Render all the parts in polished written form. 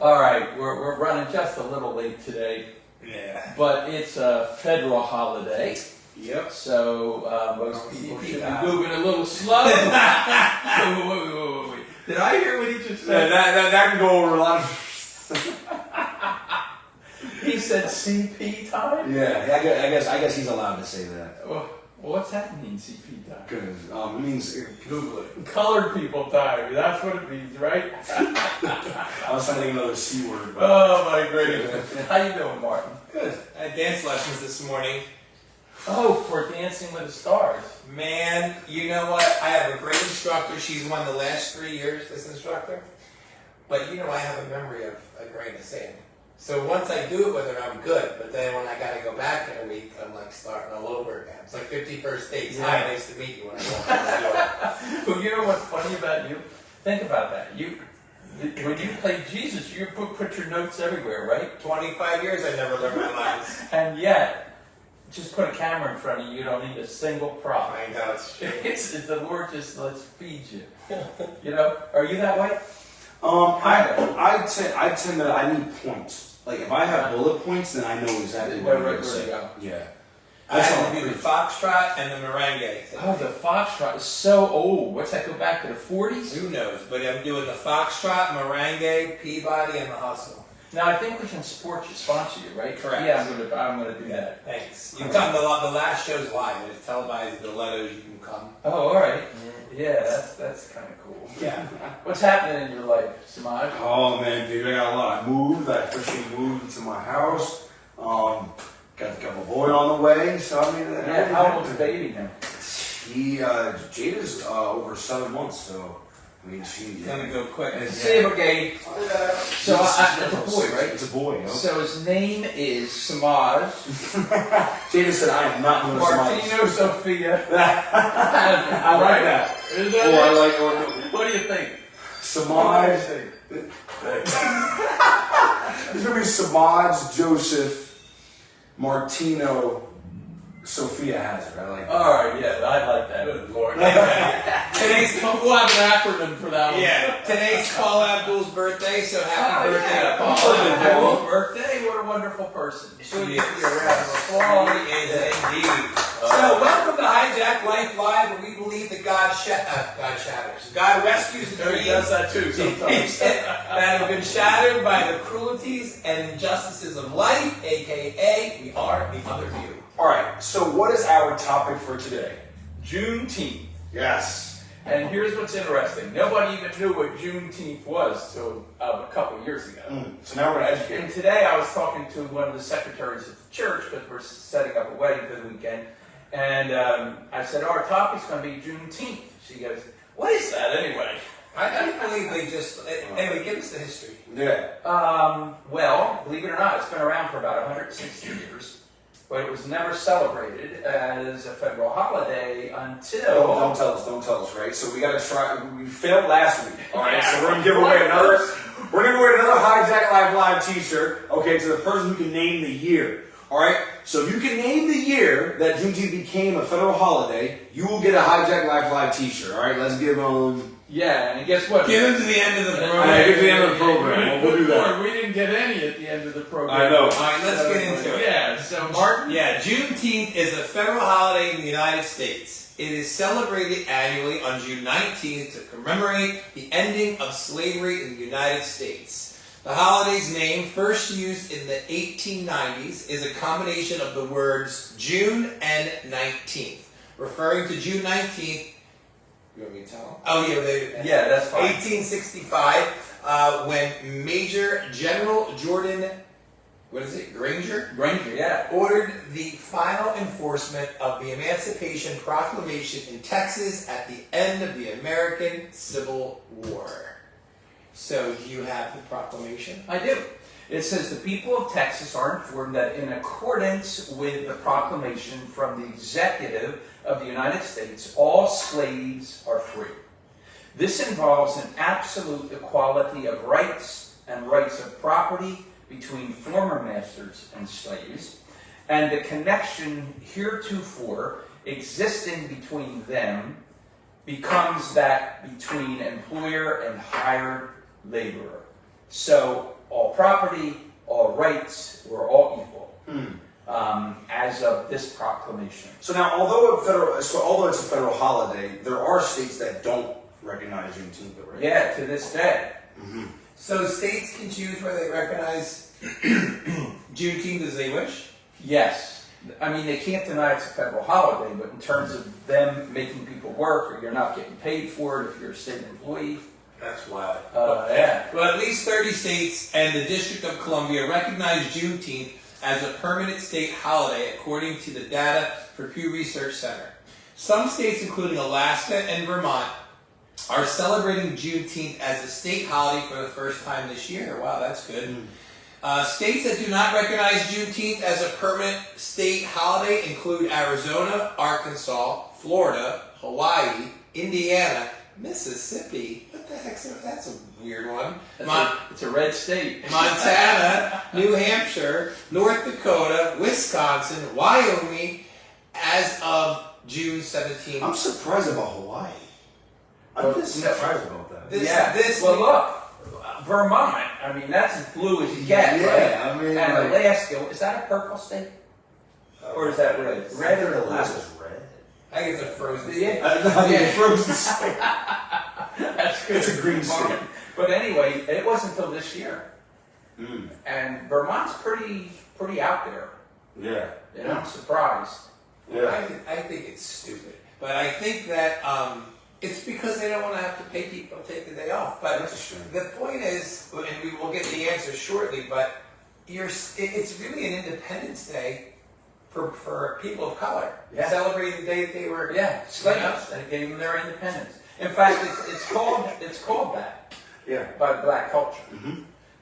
All right, we're running just a little late today. Yeah. But it's a federal holiday. Yep. So most people should be moving a little slow. Wait. Did I hear what he just said? Yeah, that can go over a lot of... He said CP time? Yeah, I guess he's allowed to say that. Well, what's that mean, CP time? Because it means... Google it. Colored people time. That's what it means, right? I was trying to think of another C word. But... Oh, my goodness. How you doing, Martin? Good. I had dance lessons this morning. Oh, for Dancing with the Stars. Man, you know what? I have a great instructor. She's won the last 3 years, this instructor. But you know I have a memory of a grain of sand. So once I do it with her, I'm good. But then when I got to go back in a week, I'm like starting all over again. It's like 51st dates. Yeah. Hi, nice to meet you when I walk in the door. Well, you know what's funny about you? Think about that. When you played Jesus, you put your notes everywhere, right? 25 years I never learned my lines. And yet, just put a camera in front of you, you don't need a single prop. I know, it's true. It's the Lord just lets feed you. You know? Are you that way? I tend to, I need points. Like, if I have bullet points, then I know exactly what I'm going to say. Yeah. I had to do the foxtrot and the merengue. Oh, the foxtrot is so old. What's that go back to the 40s? Who knows? But I'm doing the foxtrot, merengue, Peabody, and the hustle. Now, I think we can sponsor you, right? Correct. Yeah, I'm gonna do that. Thanks. You come the last show's live. It's televised. The letters you can come. Oh, all right. Yeah, that's kind of cool. Yeah. What's happening in your life, Semaj? Oh, man, dude, I got a lot. I moved. I officially moved into my house. Got a boy on the way. So, I mean... Yeah, how old's the baby now? Jada's over 7 months, so... I mean, she's gonna go quick. See you, Brigade. So it's a boy, right? It's a boy. You know? So his name is Semaj. Jada said, "I am not going to Martino Sophia. I like that. Is that I like. What do you think? Semaj. It's gonna be Semaj Joseph Martino Sophia Hazard. I like that. All right, yeah, I like that. Good Lord. We'll have an acronym for that one. Yeah. Today's Paul Abdul's birthday, so happy birthday to Paul. Happy birthday! What a wonderful person. Should be a round of applause. He is indeed. So welcome to Hijack Life Live, where we believe that God shatters. God rescues the He dreams does that too sometimes. that have been shattered by the cruelties and injustices of life, aka we are the other view. All right. So, what is our topic for today? Juneteenth. Yes. And here's what's interesting. Nobody even knew what Juneteenth was till a couple of years ago. So now we're going to educate. And today I was talking to one of the secretaries of the church, because we're setting up a wedding for the weekend. And I said, our topic's going to be Juneteenth. She goes, what is that anyway? I can't believe they just... Anyway, give us the history. Yeah. Well, believe it or not, it's been around for about 160 years. But it was never celebrated as a federal holiday until... Don't tell us, right? So we got to try. We failed last week. All right. So we're gonna give away another. We're gonna give away another Hijack Live T-shirt. Okay, to the person who can name the year. All right. So if you can name the year that Juneteenth became a federal holiday, you will get a Hijack Live T-shirt. All right. Let's give them. Yeah, and guess what? Give them to the end of the program. Get to the end of the program. We'll do that. We didn't get any at the end of the program. I know. All right, let's get into it. Yeah, so Martin? Yeah, Juneteenth is a federal holiday in the United States. It is celebrated annually on June 19th to commemorate the ending of slavery in the United States. The holiday's name, first used in the 1890s, is a combination of the words June and 19th, referring to June 19th. You want me to tell them? Oh, Yeah, that's fine. 1865, when Major General Jordan, Granger, yeah. ordered the final enforcement of the Emancipation Proclamation in Texas at the end of the American Civil War. So, do you have the proclamation? I do. It says the people of Texas are informed that in accordance with the proclamation from the executive of the United States, all slaves are free. This involves an absolute equality of rights and rights of property between former masters and slaves, and the connection heretofore existing between them becomes that between employer and hired laborer. So all property, all rights were all equal as of this proclamation. So now, although it's a federal holiday, there are states that don't recognize Juneteenth, right? Yeah, to this day. So states can choose whether they recognize Juneteenth as they wish? Yes. I mean, they can't deny it's a federal holiday, but in terms of them making people work, or you're not getting paid for it if you're a state employee. That's wild. Yeah. Well, at least 30 states and the District of Columbia recognize Juneteenth as a permanent state holiday, according to the data for Pew Research Center. Some states, including Alaska and Vermont, are celebrating Juneteenth as a state holiday for the first time this year. Wow, that's good. States that do not recognize Juneteenth as a permanent state holiday include Arizona, Arkansas, Florida, Hawaii, Indiana, Mississippi. What the heck's that? That's a weird one. It's a red state. Montana, New Hampshire, North Dakota, Wisconsin, Wyoming, as of June 17th. I'm surprised about Hawaii. I'm just surprised about that. Look, Vermont. I mean, that's as blue as you get, right? I mean, and Alaska, is that a purple state? Or is that red? Red or Alaska's red? I think it's a frozen state. Frozen state. That's good. It's a green state. But anyway, it wasn't until this year. And Vermont's pretty out there. Yeah. You know, I'm surprised. Yeah. I think it's stupid. But I think that it's because they don't want to have to pay people to take the day off. But the point is, and we will get the answer shortly, but it's really an Independence Day for people of color. Yeah. Celebrating the day that they were slaves. They gave them their independence. In fact, it's called that. Yeah. By black culture.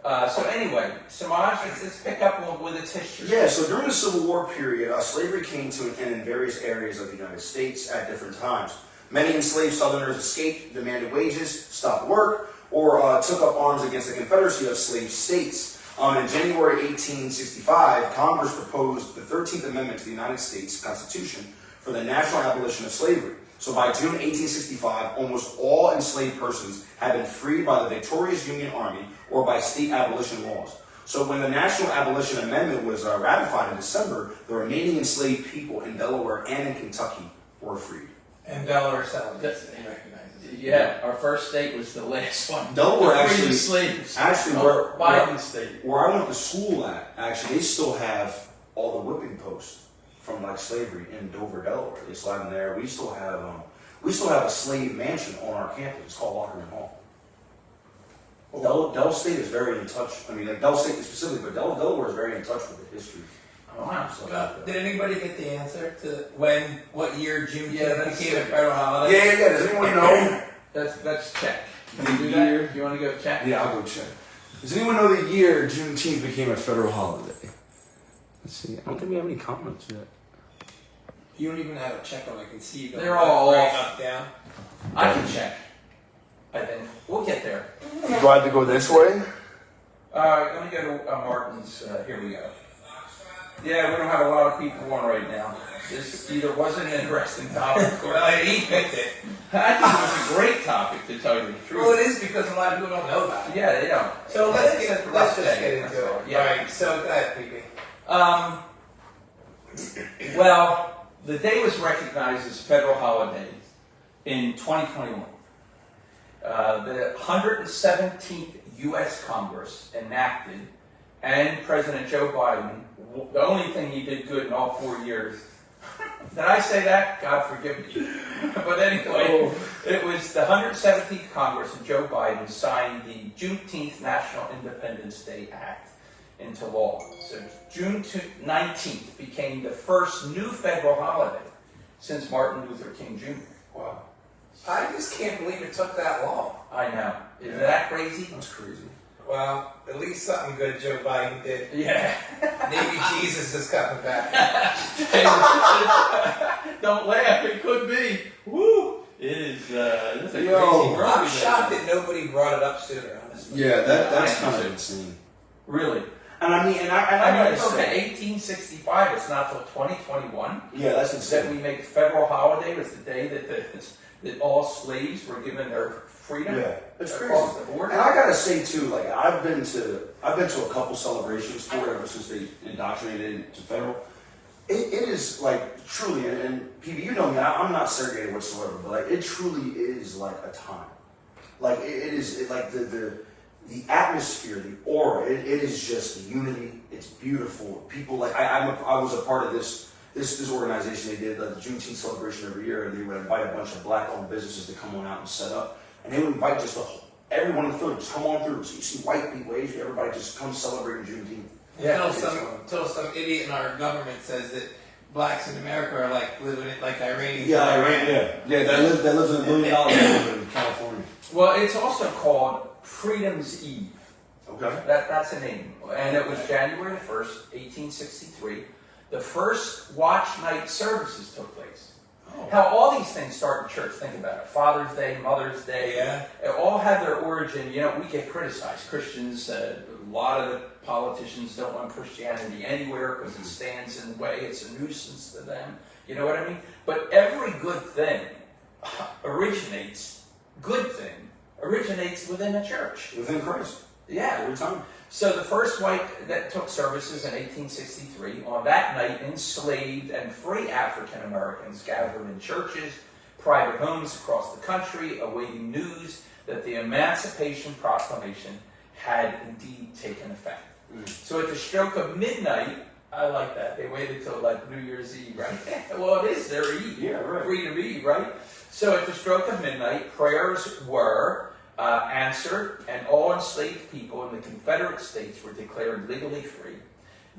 So anyway, Semaj, let's pick up with its history. Yeah, so during the Civil War period, slavery came to an end in various areas of the United States at different times. Many enslaved Southerners escaped, demanded wages, stopped work, or took up arms against the Confederacy of Slave States. In January 1865, Congress proposed the 13th Amendment to the United States Constitution for the national abolition of slavery. So by June 1865, almost all enslaved persons had been freed by the victorious Union Army or by state abolition laws. So when the National Abolition Amendment was ratified in December, the remaining enslaved people in Delaware and in Kentucky were freed. And Delaware settled it. They recognize it. Yeah, our first state was the last one. Delaware actually, slaves. Biden state. Where I went to school at, actually, they still have all the whipping posts from like slavery in Dover, Delaware. They still have them there. We still have a slave mansion on our campus. It's called Lockerman Hall. Del State is very in touch. I mean, like Del State specifically, but Delaware is very in touch with the history. Did anybody get the answer to what year Juneteenth became a federal holiday? Yeah. Does anyone know? Let's check. Can you do that? You want to go check? Yeah, I'll go check. Does anyone know the year Juneteenth became a federal holiday? Let's see. I don't think we have any comments yet. You don't even have a check on. I can see you go. They're all right off. up, down. I can check. I think we'll get there. Do I have to go this way? Let me go to Martin's. Here we go. Yeah, we don't have a lot of people on right now. This either wasn't an interesting topic or he picked it. I think it was a great topic, to tell you the truth. Well, it is because a lot of people don't know about it. Yeah, they don't. So let's just get into it. Yeah. All right. So go ahead, PB. Well, the day was recognized as a federal holiday in 2021. The 117th U.S. Congress enacted, and President Joe Biden, the only thing he did good in all 4 years. Did I say that? God forgive me. But anyway, it was the 117th Congress, and Joe Biden signed the Juneteenth National Independence Day Act into law. So June 19th became the first new federal holiday since Martin Luther King Jr. Wow. I just can't believe it took that long. I know. Isn't that crazy? That's crazy. Well, at least something good Joe Biden did. Yeah. Maybe Jesus is coming back. Don't laugh. It could be. Woo! It is. It's a crazy Yo, world. I'm shocked that nobody brought it up sooner, honestly. Yeah, that's kind of insane. Really. And I mean, I mean, it's okay. 1865. It's not till 2021 yeah, that's that insane. we make federal holiday. Was the day that all slaves were given their freedom. Yeah, it's crazy. Across the board. And I gotta say too, like I've been to a couple celebrations for it ever since they indoctrinated into federal. It is like truly, and PB, you know me, I'm not segregated whatsoever, but like it truly is like a time. Like it is like the atmosphere, the aura. It is just unity. It's beautiful. People like I was a part of this organization. They did the Juneteenth celebration every year, and they would invite a bunch of black-owned businesses to come on out and set up, and they would invite just everyone in the field, just come on through. So you see white people, Asian, everybody just come celebrating Juneteenth. Yeah. Until some idiot in our government says that blacks in America are like living it like Iranians. Yeah, Iran. Yeah. That lives in $1 billion neighborhood in California. Well, it's also called Freedom's Eve. Okay. That's a name. And it was January the 1st, 1863. The first watch night services took place. Oh. How all these things start in church. Think about it. Father's Day, Mother's Day. Yeah. It all had their origin. You know, we get criticized. Christians, a lot of the politicians don't want Christianity anywhere because it stands in the way. It's a nuisance to them. You know what I mean? But every good thing originates within a church. Within Christ. Yeah. Every time. So the first white that took services in 1863, on that night, enslaved and free African Americans gathered in churches, private homes across the country, awaiting news that the Emancipation Proclamation had indeed taken effect. So at the stroke of midnight, I like that. They waited till like New Year's Eve, right? Well, it is their Eve. Yeah, right. Freedom Eve, right? So at the stroke of midnight, prayers were answered, and all enslaved people in the Confederate States were declared legally free.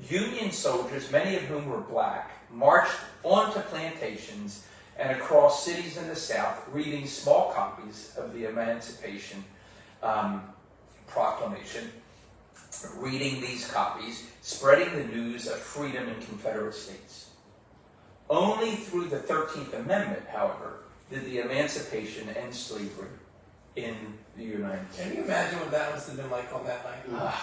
Union soldiers, many of whom were black, marched onto plantations and across cities in the South, reading small copies of the Emancipation Proclamation. Reading these copies, spreading the news of freedom in Confederate States. Only through the 13th Amendment, however, did the emancipation end slavery in the United States. Can you imagine what that must have been like on that night?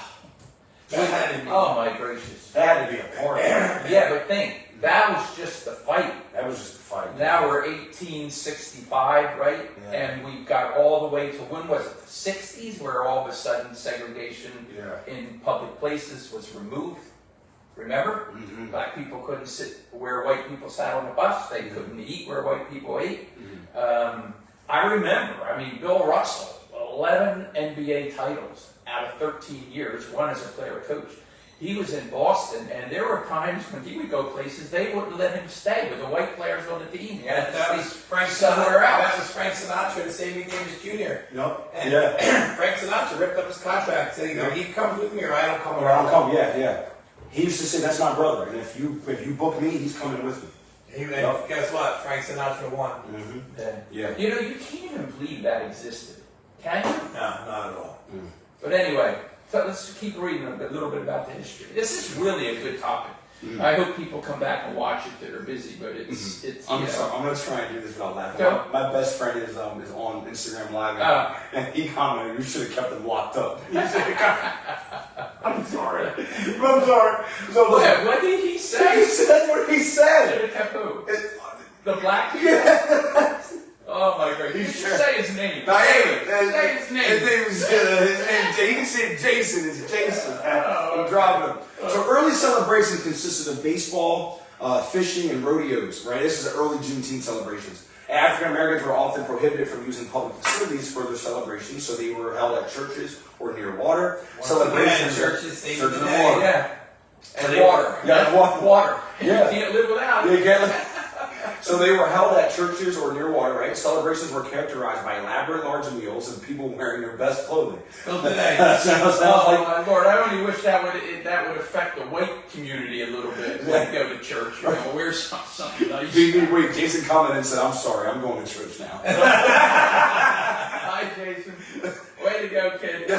That had to be. Oh my gracious. That had to be a party. Yeah, but think, that was just the fight. That was just a fight. Now we're 1865, right? Yeah. And we've got all the way to, when was it, the 60s, where all of a sudden segregation in public places was removed. Remember? Mm-hmm. Black people couldn't sit where white people sat on the bus. They couldn't eat where white people ate. I remember, Bill Russell, 11 NBA titles out of 13 years, one as a player coach. He was in Boston, and there were times when he would go places, they wouldn't let him stay with the white players on the team. He had to That stay was Frank somewhere Sinatra. else. That was Frank Sinatra and Sammy Davis Jr. Yep. And Yeah. Frank Sinatra ripped up his contract, saying, "He comes with me, or I don't come." Or I'll come. Yeah. He used to say, "That's my brother, and if you book me, he's coming with me." And guess what? Frank Sinatra won. Yeah. You know, you can't even believe that existed. Can you? No, not at all. But anyway, so let's keep reading a little bit about the history. This is really a good topic. I hope people come back and watch it that are busy, but it's I'm gonna try and do this without laughing. Go. My best friend is on Instagram Live, and he commented, "You should have kept him locked up." I'm sorry. So what did he say? That's what he said. Should have kept who? The black people? Oh my God! You should say his name. Say his name. His name is Jason. It's Jason. I'm dropping him. So early celebrations consisted of baseball, fishing, and rodeos. Right. This is the early Juneteenth celebrations. African Americans were often prohibited from using public facilities for their celebrations, so they were held at churches or near water. Celebrations, churches, and water. Yeah. And they- water. Yeah, Water. Yeah. You can't live without You it. can't. So they were held at churches or near water, right? Celebrations were characterized by elaborate large meals and people wearing their best clothing. Still today. Oh my Lord! I only wish that would affect the white community a little bit. When they go to church, wear something nice. Wait, Jason commented and said, "I'm sorry, I'm going to church now." Hi, Jason. Way to go, kid.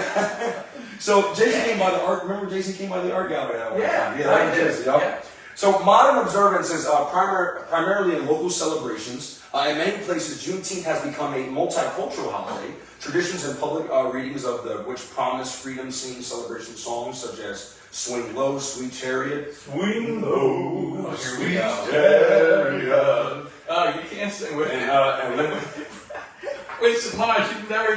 So Jason came by the art. Remember, Jason came by the art gallery that one time. Yeah, I did. Jason, yeah. So modern observances primarily in local celebrations. In many places, Juneteenth has become a multicultural holiday. Traditions and public readings of which promise freedom singing celebration songs such as "Swing Low, Sweet Chariot." Swing low, Sweet chariot. Oh, you can't sing with me. With Semaj, he never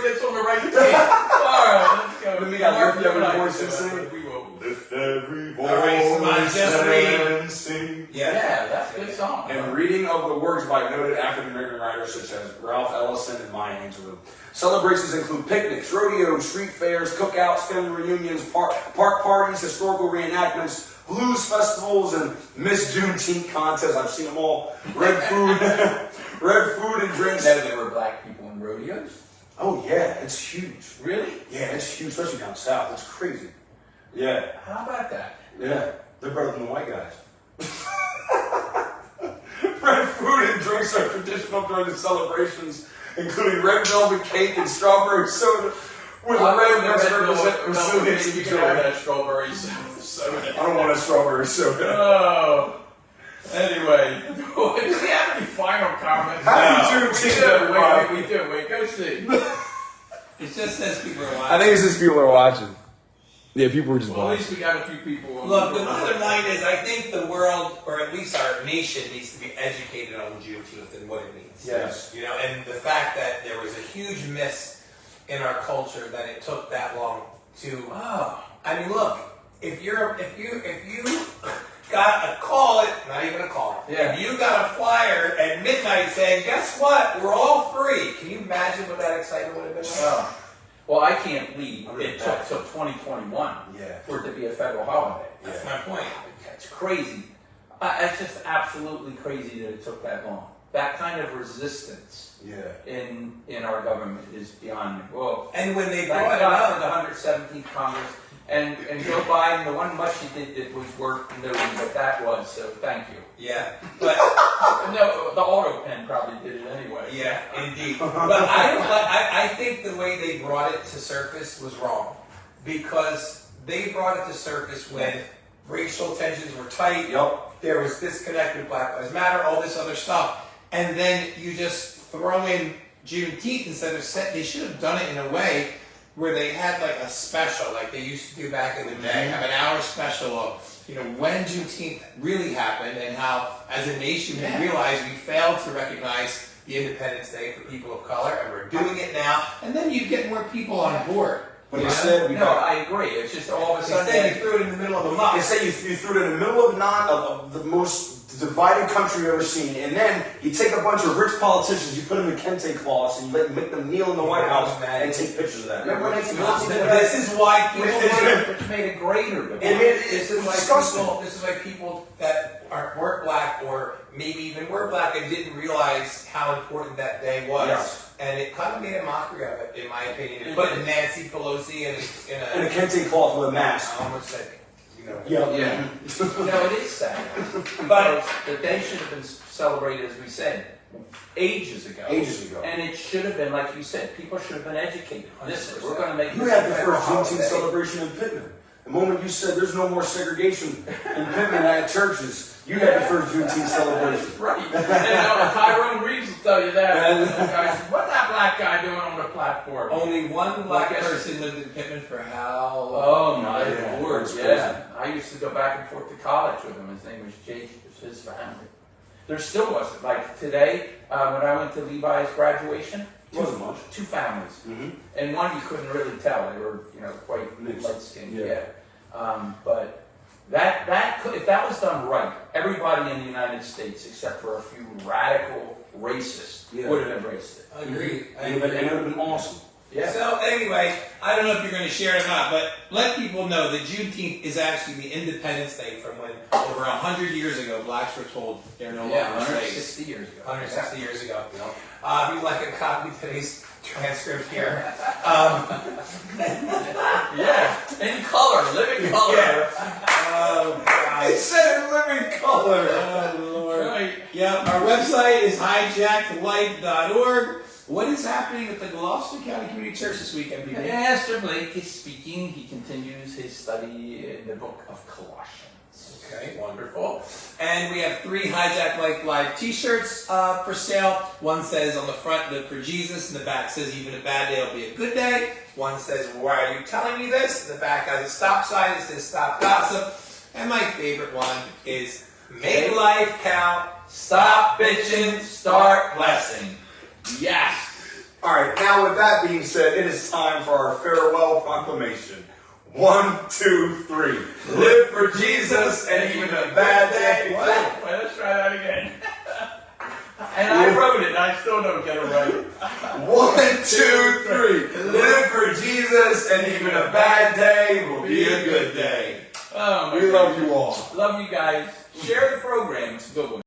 gets on the right team. All right, let's go. Then we got Mark, lift every you and I voice do and it. sing. We will. Lift every voice All right, Semaj, just read. and sing. Yeah, that's a good song. And reading of the works by noted African American writers such as Ralph Ellison and Maya Angelou. Celebrations include picnics, rodeos, street fairs, cookouts, family reunions, park parties, historical reenactments, blues festivals, and Miss Juneteenth contests. I've seen them all. Red food, red food and drinks. Know there were black people in rodeos? Oh yeah, it's huge. Really? Yeah, it's huge, especially down south. It's crazy. Yeah, How about that? yeah, they're better than the white guys. Red food and drinks are traditional during the celebrations, including red velvet cake and strawberry soda with red representative You joy. can have that strawberry soda. I don't want a strawberry soda. Oh. Anyway, do we have any final comments? Happy No. Juneteenth, We do. everybody. We do. Wait, go see. It just says people are watching. I think it's just people are watching. Yeah, people are just Well, at watching. least we got a few people. Look, the bottom line is I think the world, or at least our nation, needs to be educated on Juneteenth and what it means. Yes. You know, and the fact that there was a huge miss in our culture that it took that long to. Oh. I mean, look, if you got a call, not even a call. Yeah. If you got a flyer at midnight saying, "Guess what? We're all free." Can you imagine what that excitement would have been like? Oh. Well, I can't believe I'm it gonna took till 2021 Yeah. for it to be a federal holiday. That's my point. It's crazy. It's just absolutely crazy that it took that long. That kind of resistance Yeah. in our government is beyond me. Well, And when they thank brought it God for up, the 117th Congress. And Joe Biden, the one much he did that was worth noting, but that was, so thank you. yeah, but No, the auto pen probably did it anyway. yeah, indeed. But I think the way they brought it to surface was wrong because they brought it to surface when racial tensions were tight. Yup. There was disconnect with Black Lives Matter, all this other stuff, and then you just throw in Juneteenth instead of they should have done it in a way where they had like a special, like they used to do back in the day, have an hour special of, when Juneteenth really happened and how, as a nation, we realized we failed to recognize the Independence Day for people of color, and we're doing it now, and then you get more people on board. But instead, No, I agree. It's just all of a sudden. Instead, you threw it in the middle of a muck. Instead, you threw it in the middle of the most divided country you've ever seen, and then you take a bunch of rich politicians, you put them in kente cloths, and you make them kneel in the White House and take pictures of that. Yeah, well, This is why people. It's made it greater. It's disgusting. This is why people that weren't black or maybe even were black and didn't realize how important that day was. Yes. And it kind of made a mockery of it, in my opinion. It put Nancy Pelosi in And a a kente cloth with a mask. I almost said, Yeah. No, it is sad. But the day should have been celebrated, as we said, ages ago. Ages ago. And it should have been, like you said, people should have been educated. Listen, we're going to make You this had a the federal first Juneteenth holiday. celebration in Pittman. The moment you said there's no more segregation in Pittman at churches, you had the first Juneteenth celebration. Right. And Tyrone Reeves will tell you that. Guys, what's that black guy doing on the platform? only one black Well, I guess- person lived in Pittman for how long? Oh my Yeah, Lord! that's Yeah, I used to go back and forth to college with him. His name was Jake. It was his family. There still wasn't like today when I went to Levi's graduation. Wasn't much. Two families, Mm-hmm. and one you couldn't really tell. They were quite Mixed. light skinned. Yeah. Yeah. But that if that was done right, everybody in the United States, except for a few radical racists, would have embraced it. Agreed. And it would have been awesome. Yeah. So anyway, I don't know if you're going to share it or not, but let people know that Juneteenth is actually the Independence Day from when over 100 years ago blacks were told they're no Yeah, longer slaves. 160 years ago. 160 years ago. If you'd like a copy of today's transcript here. Yeah, in color, living color. Oh, God. It said in living color. Oh, Lord. Right. Yep, our website is hijackedlife.org. What is happening at the Gloucester County Community Church this weekend, people? Pastor Blake is speaking. He continues his study in the book of Colossians. Okay, wonderful. And we have 3 Hijack Life Live t-shirts for sale. One says on the front, "Live for Jesus," and the back says, "Even a bad day will be a good day." One says, "Why are you telling me this?" And the back has a stop sign that says, "Stop gossip." And my favorite one is, "Make life count, stop bitching, start blessing." Yes. All right, now with that being said, it is time for our farewell proclamation. 1, 2, 3. Live for Jesus and even a bad day. What? Well, let's try that again. And I wrote it, and I still don't get it right. 1, 2, 3. Live for Jesus and even a bad day will be a good day. Oh, We love you all. Love you guys. Share the program. It's a good one.